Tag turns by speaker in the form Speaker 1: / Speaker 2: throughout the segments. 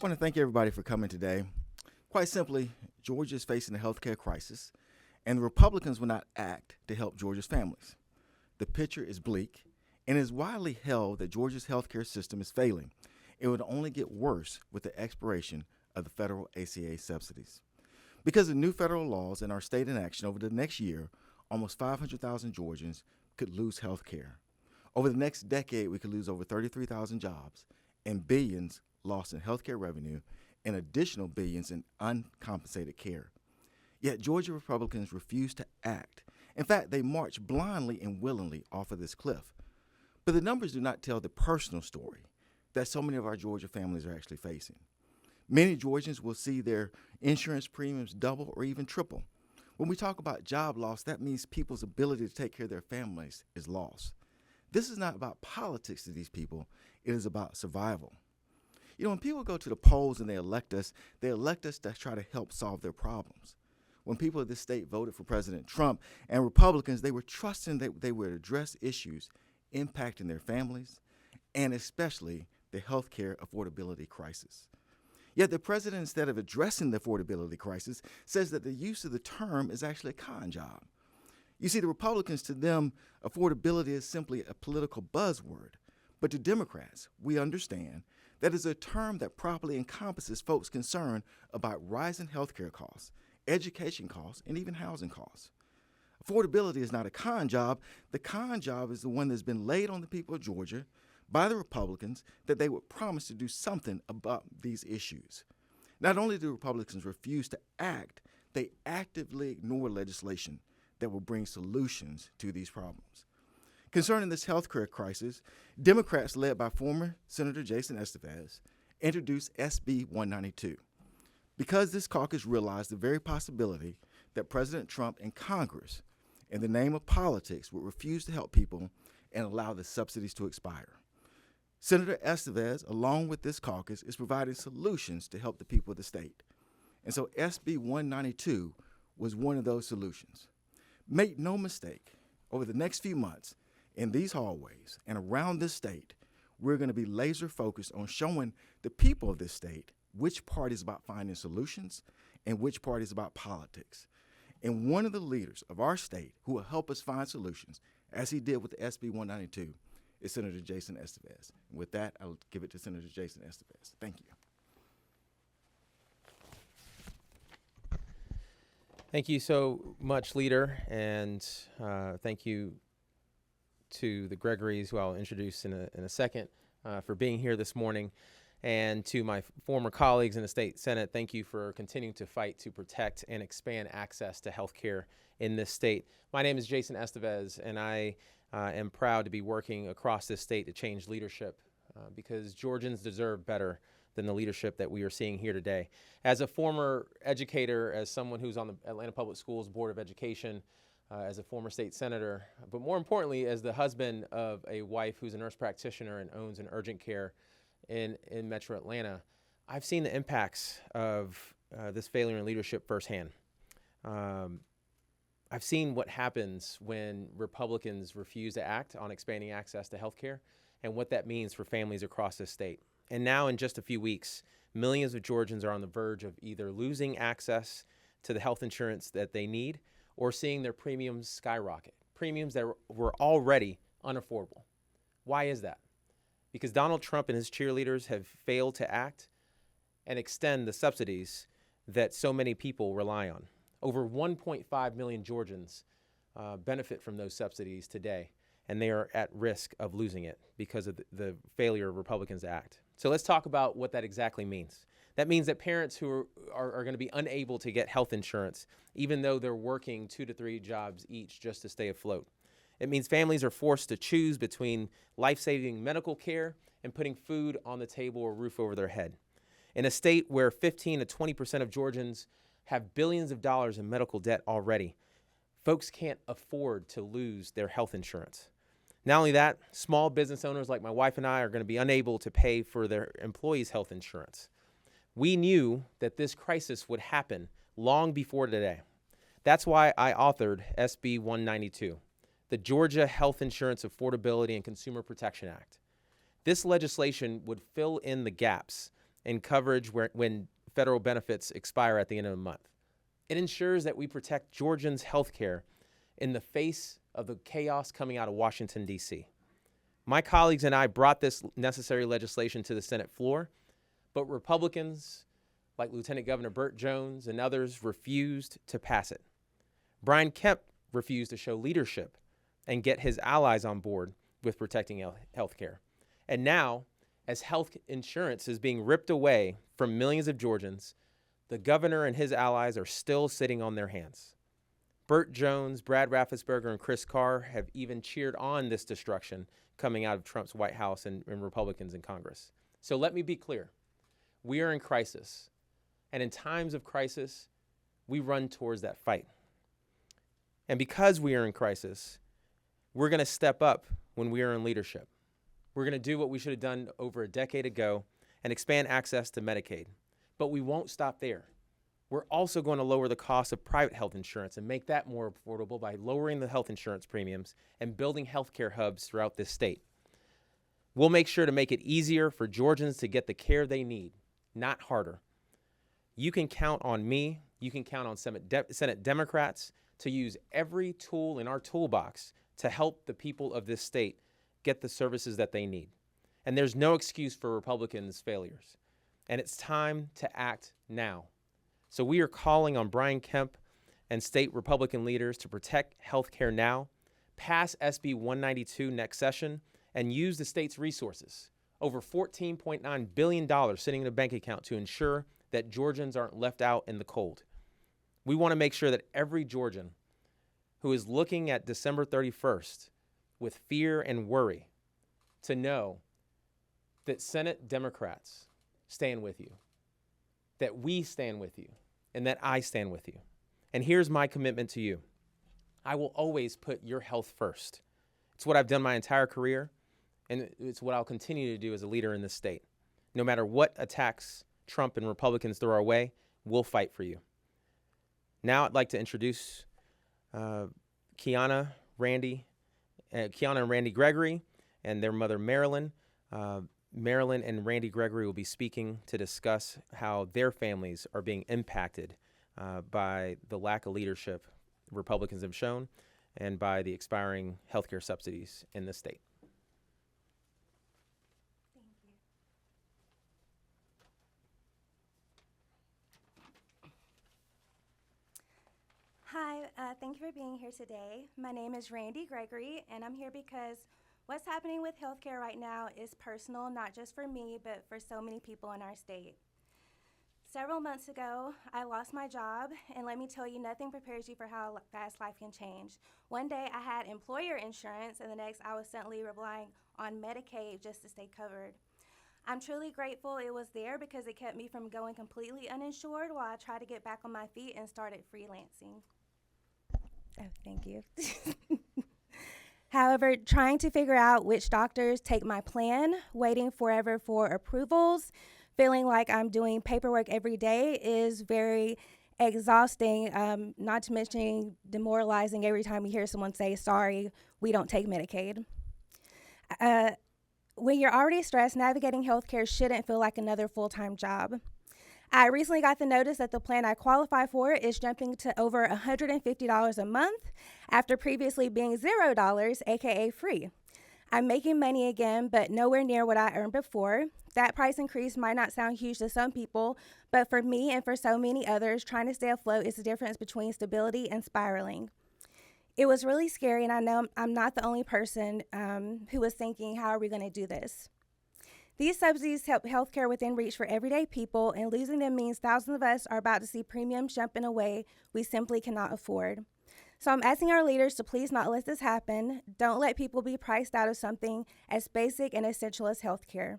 Speaker 1: I want to thank everybody for coming today. Quite simply, Georgia is facing a healthcare crisis, and the Republicans will not act to help Georgia's families. The picture is bleak, and it is widely held that Georgia's healthcare system is failing. It would only get worse with the expiration of the federal ACA subsidies. Because of new federal laws and our state inaction over the next year, almost 500,000 Georgians could lose health care. Over the next decade, we could lose over 33,000 jobs and billions lost in healthcare revenue and additional billions in uncompensated care. Yet Georgia Republicans refuse to act. In fact, they march blindly and willingly off of this cliff. But the numbers do not tell the personal story that so many of our Georgia families are actually facing. Many Georgians will see their insurance premiums double or even triple. When we talk about job loss, that means people's ability to take care of their families is lost. This is not about politics to these people. It is about survival. You know, when people go to the polls and they elect us to try to help solve their problems. When people of this state voted for President Trump and Republicans, they were trusting that they would address issues impacting their families and especially the health care affordability crisis. Yet the president, instead of addressing the affordability crisis, says that the use of the term is actually a con job. You see, the Republicans, to them, affordability is simply a political buzzword. But to Democrats, we understand that is a term that properly encompasses folks' concern about rising healthcare costs, education costs, and even housing costs. Affordability is not a con job. The con job is the one that's been laid on the people of Georgia by the Republicans that they would promise to do something about these issues. Not only do Republicans refuse to act, they actively ignore legislation that will bring solutions to these problems. Concerning this health care crisis, Democrats led by former Senator Jason Esteves introduced SB 192 because this caucus realized the very possibility that President Trump and Congress, in the name of politics, would refuse to help people and allow the subsidies to expire. Senator Esteves, along with this caucus, is providing solutions to help the people of the state. And so SB 192 was one of those solutions. Make no mistake, over the next few months, in these hallways and around this state, we're going to be laser focused on showing the people of this state which part is about finding solutions and which part is about politics. And one of the leaders of our state who will help us find solutions, as he did with the SB 192, is Senator Jason Esteves. And with that, I'll give it to Senator Jason Esteves. Thank you.
Speaker 2: Thank you so much, Leader, and thank you to the Gregorys, who I'll introduce in a second, for being here this morning. And to my former colleagues in the state Senate, thank you for continuing to fight to protect and expand access to health care in this state. My name is Jason Esteves, and I am proud to be working across this state to change leadership because Georgians deserve better than the leadership that we are seeing here today. As a former educator, as someone who's on the Atlanta Public Schools Board of Education, as a former state senator, but more importantly, as the husband of a wife who's a nurse practitioner and owns an urgent care in Metro Atlanta, I've seen the impacts of this failure in leadership firsthand. I've seen what happens when Republicans refuse to act on expanding access to health care and what that means for families across this state. And now in just a few weeks, millions of Georgians are on the verge of either losing access to the health insurance that they need or seeing their premiums skyrocket, premiums that were already unaffordable. Why is that? Because Donald Trump and his cheerleaders have failed to act and extend the subsidies that so many people rely on. Over 1.5 million Georgians benefit from those subsidies today, and they are at risk of losing it because of the failure of Republicans to act. So let's talk about what that exactly means. That means that parents who are going to be unable to get health insurance, even though they're working 2 to 3 jobs each just to stay afloat. It means families are forced to choose between life-saving medical care and putting food on the table or roof over their head. In a state where 15 to 20% of Georgians have billions of dollars in medical debt already, folks can't afford to lose their health insurance. Not only that, small business owners like my wife and I are going to be unable to pay for their employees' health insurance. We knew that this crisis would happen long before today. That's why I authored SB 192, the Georgia Health Insurance Affordability and Consumer Protection Act. This legislation would fill in the gaps in coverage when federal benefits expire at the end of the month. It ensures that we protect Georgians' health care in the face of the chaos coming out of Washington, D.C. My colleagues and I brought this necessary legislation to the Senate floor, but Republicans like Lieutenant Governor Burt Jones and others refused to pass it. Brian Kemp refused to show leadership and get his allies on board with protecting health care. And now, as health insurance is being ripped away from millions of Georgians, the governor and his allies are still sitting on their hands. Burt Jones, Brad Raffensperger, and Chris Carr have even cheered on this destruction coming out of Trump's White House and Republicans in Congress. So let me be clear. We are in crisis. And in times of crisis, we run towards that fight. And because we are in crisis, we're going to step up when we are in leadership. We're going to do what we should have done over a decade ago and expand access to Medicaid. But we won't stop there. We're also going to lower the cost of private health insurance and make that more affordable by lowering the health insurance premiums and building healthcare hubs throughout this state. We'll make sure to make it easier for Georgians to get the care they need, not harder. You can count on me, you can count on Senate Democrats to use every tool in our toolbox to help the people of this state get the services that they need. And there's no excuse for Republicans' failures. And it's time to act now. So we are calling on Brian Kemp and state Republican leaders to protect health care now, pass SB 192 next session, and use the state's resources, over $14.9 billion sitting in a bank account, to ensure that Georgians aren't left out in the cold. We want to make sure that every Georgian who is looking at December 31st with fear and worry to know that Senate Democrats stand with you, that we stand with you, and that I stand with you. And here's my commitment to you. I will always put your health first. It's what I've done my entire career, and it's what I'll continue to do as a leader in this state. No matter what attacks Trump and Republicans throw our way, we'll fight for you. Now I'd like to introduce Kiana and Randy Gregory and their mother, Marilyn. Marilyn and Randy Gregory will be speaking to discuss how their families are being impacted by the lack of leadership Republicans have shown and by the expiring healthcare subsidies in the state.
Speaker 3: Thank you. Hi, thank you for being here today. My name is Randy Gregory, and I'm here because what's happening with healthcare right now is personal, not just for me, but for so many people in our state. Several months ago, I lost my job, and let me tell you, nothing prepares you for how fast life can change. One day, I had employer insurance, and the next, I was suddenly relying on Medicaid just to stay covered. I'm truly grateful it was there because it kept me from going completely uninsured while I tried to get back on my feet and started freelancing. Oh, thank you. However, trying to figure out which doctors take my plan, waiting forever for approvals, feeling like I'm doing paperwork every day is very exhausting, not to mention demoralizing every time you hear someone say, sorry, we don't take Medicaid. When you're already stressed, navigating healthcare shouldn't feel like another full-time job. I recently got the notice that the plan I qualify for is jumping to over $150 a month after previously being $0, aka free. I'm making money again, but nowhere near what I earned before. That price increase might not sound huge to some people, but for me and for so many others, trying to stay afloat is the difference between stability and spiraling. It was really scary, and I know I'm not the only person who was thinking, how are we going to do this? These subsidies help healthcare within reach for everyday people, and losing them means thousands of us are about to see premiums jump in a way we simply cannot afford. So I'm asking our leaders to please not let this happen. Don't let people be priced out of something as basic and essential as healthcare.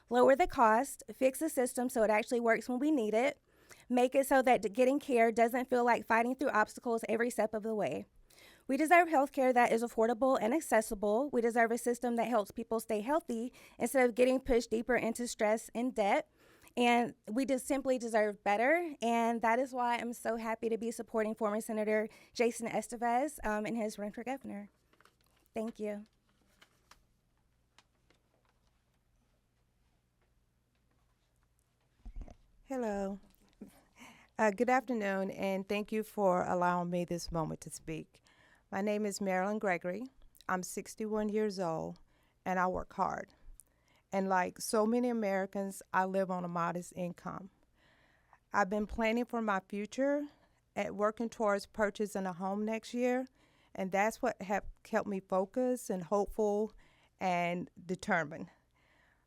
Speaker 3: Lower the cost, fix the system so it actually works when we need it, make it so that getting care doesn't feel like fighting through obstacles every step of the way. We deserve healthcare that is affordable and accessible. We deserve a system that helps people stay healthy instead of getting pushed deeper into stress and debt. And we just simply deserve better. And that is why I'm so happy to be supporting former Senator Jason Esteves in his run for governor. Thank you.
Speaker 4: Hello. Good afternoon, and thank you for allowing me this moment to speak. My name is Marilyn Gregory. I'm 61 years old, and I work hard. And like so many Americans, I live on a modest income. I've been planning for my future and working towards purchasing a home next year, and that's what kept me focused and hopeful and determined.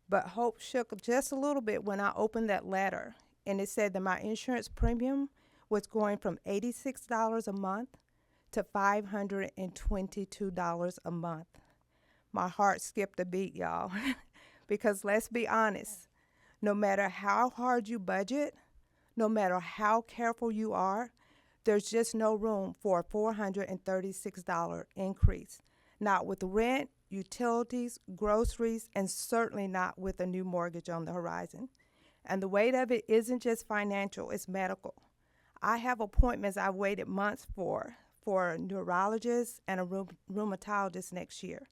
Speaker 4: But hope shook just a little bit when I opened that letter, and it said that my insurance premium was going from $86 a month to $522 a month. My heart skipped a beat, y'all, because let's be honest, no matter how hard you budget, no matter how careful you are, there's just no room for a $436 increase, not with rent, utilities, groceries, and certainly not with a new mortgage on the horizon. And the weight of it isn't just financial, it's medical. I have appointments I've waited months for a neurologist and a rheumatologist next year.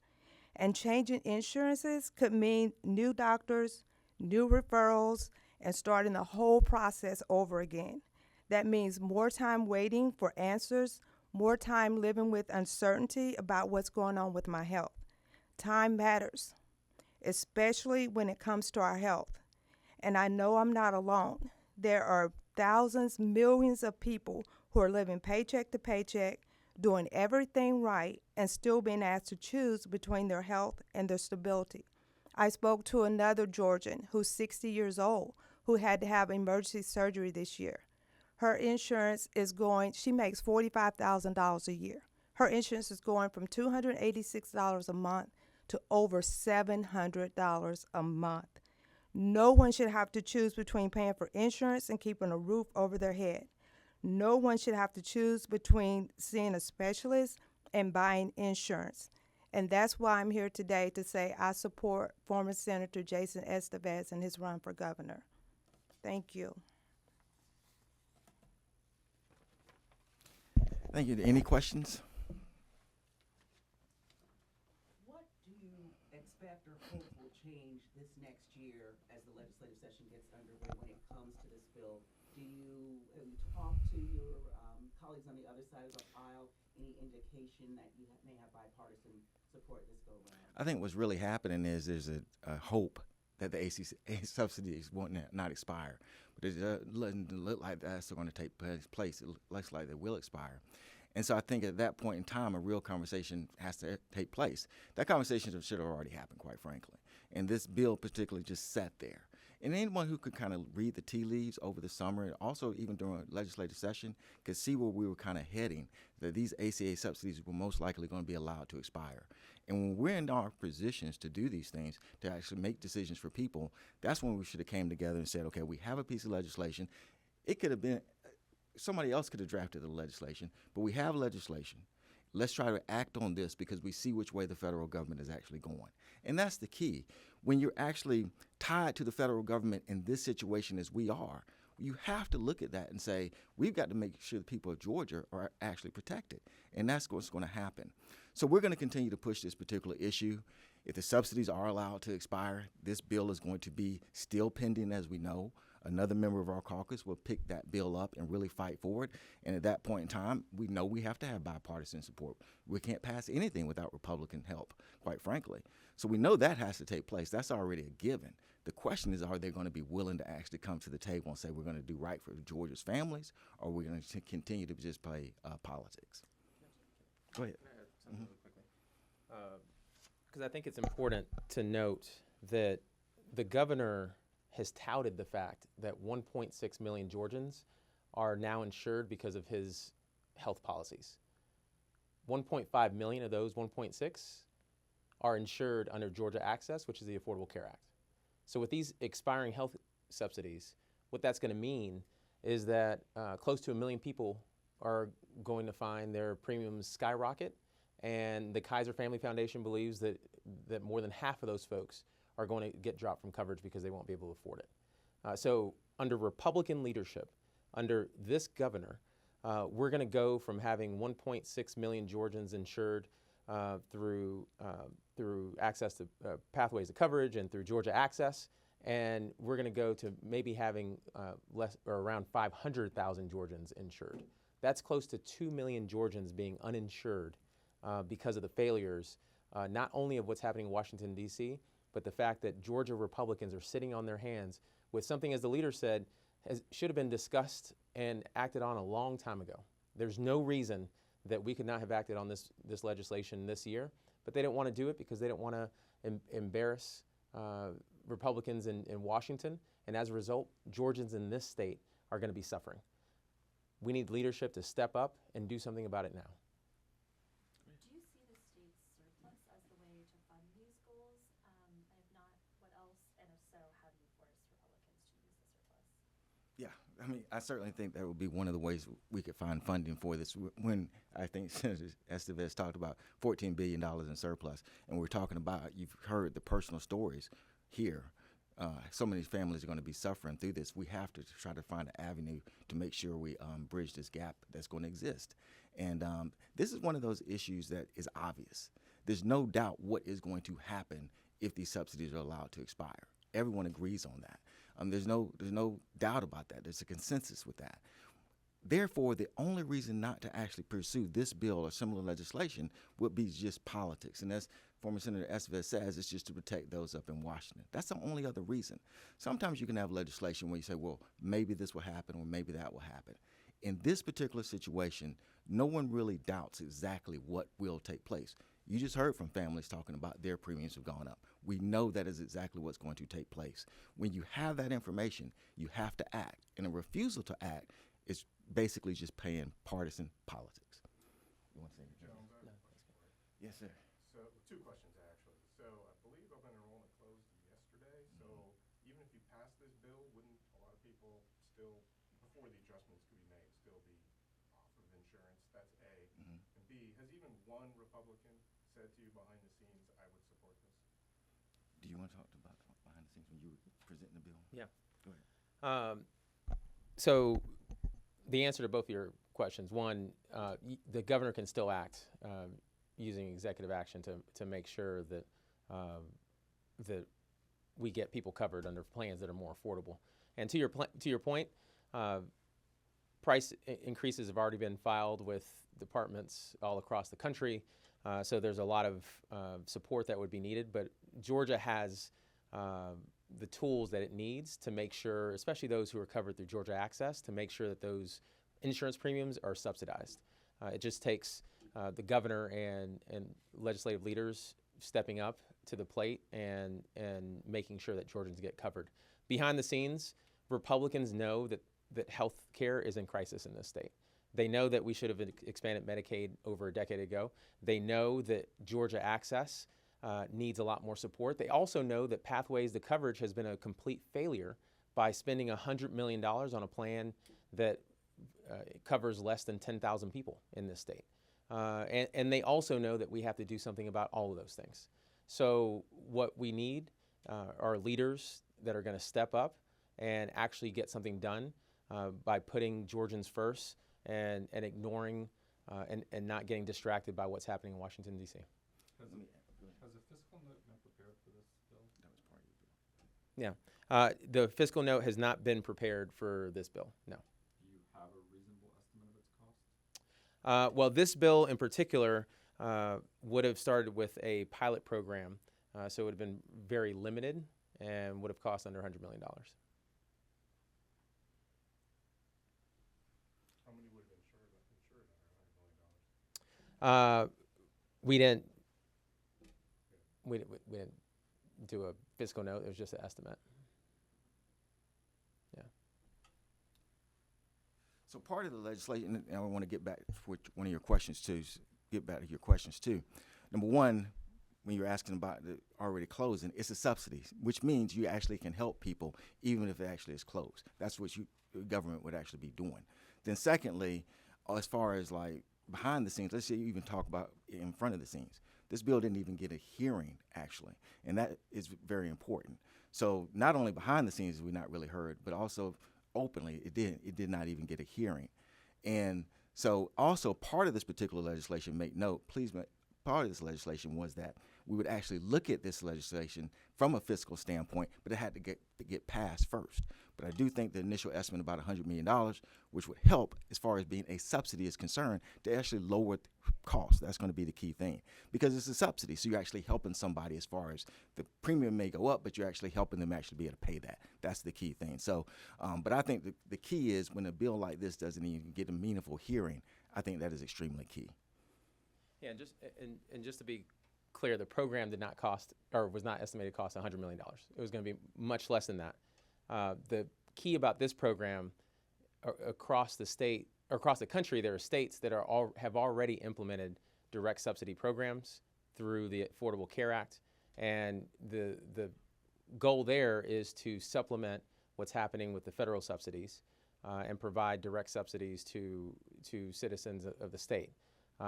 Speaker 4: And changing insurances could mean new doctors, new referrals, and starting the whole process over again. That means more time waiting for answers, more time living with uncertainty about what's going on with my health. Time matters, especially when it comes to our health. And I know I'm not alone. There are thousands, millions of people who are living paycheck to paycheck, doing everything right, and still being asked to choose between their health and their stability. I spoke to another Georgian who's 60 years old who had to have emergency surgery this year. Her insurance she makes $45,000 a year. Her insurance is going from $286 a month to over $700 a month. No one should have to choose between paying for insurance and keeping a roof over their head. No one should have to choose between seeing a specialist and buying insurance. And that's why I'm here today to say I support former Senator Jason Esteves and his run for governor. Thank you.
Speaker 1: Thank you. Any questions?
Speaker 5: What do you expect or hope will change this next year as the legislative session gets underway when it comes to this bill? Have you talked to your colleagues on the other side of the aisle? Any indication that you may have bipartisan support this go around?
Speaker 1: I think what's really happening is there's a hope that the subsidies won't not expire. But it doesn't look like that's going to take place. It looks like they will expire. And so I think at that point in time, a real conversation has to take place. That conversation should have already happened, quite frankly. And this bill particularly just sat there. And anyone who could kind of read the tea leaves over the summer, and also even during a legislative session, could see where we were kind of heading, that these ACA subsidies were most likely going to be allowed to expire. And when we're in our positions to do these things, to actually make decisions for people, that's when we should have came together and said, okay, we have a piece of legislation. It could have been, somebody else could have drafted the legislation, but we have legislation. Let's try to act on this because we see which way the federal government is actually going. And that's the key. When you're actually tied to the federal government in this situation as we are, you have to look at that and say, we've got to make sure the people of Georgia are actually protected. And that's what's going to happen. So we're going to continue to push this particular issue. If the subsidies are allowed to expire, this bill is going to be still pending, as we know. Another member of our caucus will pick that bill up and really fight for it. And at that point in time, we know we have to have bipartisan support. We can't pass anything without Republican help, quite frankly. So we know that has to take place. That's already a given. The question is, are they going to be willing to actually come to the table and say we're going to do right for Georgia's families, or are we going to continue to just play politics? Go ahead.
Speaker 2: Can I add something really quickly? Because I think it's important to note that the governor has touted the fact that 1.6 million Georgians are now insured because of his health policies. 1.5 million of those 1.6 are insured under Georgia Access, which is the Affordable Care Act. So with these expiring health subsidies, what that's going to mean is that close to 1 million people are going to find their premiums skyrocket, and the Kaiser Family Foundation believes that more than half of those folks are going to get dropped from coverage because they won't be able to afford it. So under Republican leadership, under this governor, we're going to go from having 1.6 million Georgians insured through access to pathways to coverage and through Georgia Access, and we're going to go to maybe having less or around 500,000 Georgians insured. That's close to 2 million Georgians being uninsured because of the failures, not only of what's happening in Washington, D.C., but the fact that Georgia Republicans are sitting on their hands with something, as the leader said, should have been discussed and acted on a long time ago. There's no reason that we could not have acted on this legislation this year, but they don't want to do it because they don't want to embarrass Republicans in Washington, and as a result, Georgians in this state are going to be suffering. We need leadership to step up and do something about it now.
Speaker 6: Do you see the state's surplus as the way to fund these goals? And if not, what else? And if so, how do you force Republicans to use the surplus?
Speaker 1: Yeah, I mean, I certainly think that would be one of the ways we could find funding for this. When I think Senator Esteves talked about $14 billion in surplus, and we're talking about, you've heard the personal stories here. So many families are going to be suffering through this. We have to try to find an avenue to make sure we bridge this gap that's going to exist. And this is one of those issues that is obvious. There's no doubt what is going to happen if these subsidies are allowed to expire. Everyone agrees on that. There's no doubt about that. There's a consensus with that. Therefore, the only reason not to actually pursue this bill or similar legislation would be just politics. And as former Senator Esteves says, it's just to protect those up in Washington. That's the only other reason. Sometimes you can have legislation where you say, well, maybe this will happen or maybe that will happen. In this particular situation, no one really doubts exactly what will take place. You just heard from families talking about their premiums have gone up. We know that is exactly what's going to take place. When you have that information, you have to act. And a refusal to act is basically just playing partisan politics. You want to say your
Speaker 7: Joe,
Speaker 2: No.
Speaker 1: Yes, sir.
Speaker 7: So, two questions actually. So, I believe open enrollment closed yesterday. So, even if you pass this bill, wouldn't a lot of people still, before the adjustments could be made, still be off of insurance? That's A. And B, has even one Republican said to you behind the scenes, I would support this?
Speaker 1: Do you want to talk about behind the scenes when you were presenting the bill?
Speaker 2: Yeah.
Speaker 1: Go ahead.
Speaker 2: So the answer to both of your questions, one, the governor can still act using executive action to make sure that that we get people covered under plans that are more affordable. And to your point, price increases have already been filed with departments all across the country, so there's a lot of support that would be needed. But Georgia has the tools that it needs to make sure, especially those who are covered through Georgia Access, to make sure that those insurance premiums are subsidized. It just takes the governor and legislative leaders stepping up to the plate and making sure that Georgians get covered. Behind the scenes, Republicans know that health care is in crisis in this state. They know that we should have expanded Medicaid over a decade ago. They know that Georgia Access needs a lot more support. They also know that Pathways to Coverage has been a complete failure by spending $100 million on a plan that covers less than 10,000 people in this state. And they also know that we have to do something about all of those things. So what we need are leaders that are going to step up and actually get something done by putting Georgians first and ignoring and not getting distracted by what's happening in Washington, D.C.
Speaker 8: Has a fiscal note been prepared for this bill?
Speaker 1: That was part of your bill.
Speaker 2: Yeah. The fiscal note has not been prepared for this bill, no.
Speaker 8: Do you have a reasonable estimate of its cost?
Speaker 2: Well, this bill in particular would have started with a pilot program, so it would have been very limited and would have cost under $100 million.
Speaker 7: How many would have insured under $100 million?
Speaker 2: We didn't do a fiscal note. It was just an estimate. Yeah.
Speaker 1: So part of the legislation, and I want to get back to one of your questions too. Number one, when you're asking about the already closing, it's a subsidy, which means you actually can help people even if it actually is closed. That's what the government would actually be doing. Then secondly, as far as like behind the scenes, let's say you even talk about in front of the scenes. This bill didn't even get a hearing, actually, and that is very important. So not only behind the scenes we not really heard, but also openly it did not even get a hearing. And so also part of this particular legislation, make note, please part of this legislation was that we would actually look at this legislation from a fiscal standpoint, but it had to get passed first. But I do think the initial estimate about $100 million, which would help as far as being a subsidy is concerned, to actually lower the cost. That's going to be the key thing, because it's a subsidy, so you're actually helping somebody as far as the premium may go up, but you're actually helping them actually be able to pay that. That's the key thing. So, but I think the key is when a bill like this doesn't even get a meaningful hearing, I think that is extremely key.
Speaker 2: Yeah, and just to be clear, the program did not cost, or was not estimated to cost $100 million. It was going to be much less than that. The key about this program, across the state, or across the country, there are states that have already implemented direct subsidy programs through the Affordable Care Act, and the goal there is to supplement what's happening with the federal subsidies and provide direct subsidies to citizens of the state.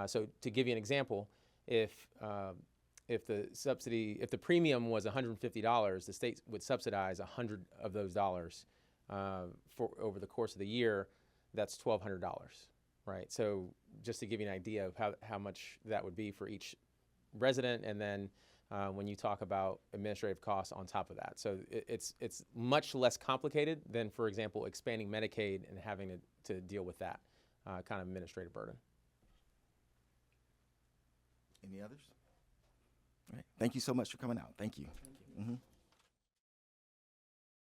Speaker 2: So to give you an example, if the premium was $150, the state would subsidize $100 of those dollars for over the course of the year. That's $1,200, right? So just to give you an idea of how much that would be for each resident, and then when you talk about administrative costs on top of that. So it's much less complicated than, for example, expanding Medicaid and having to deal with that kind of administrative burden.
Speaker 1: Any others? All right. Thank you so much for coming out. Thank you.
Speaker 5: Thank you.
Speaker 1: Mm-hmm.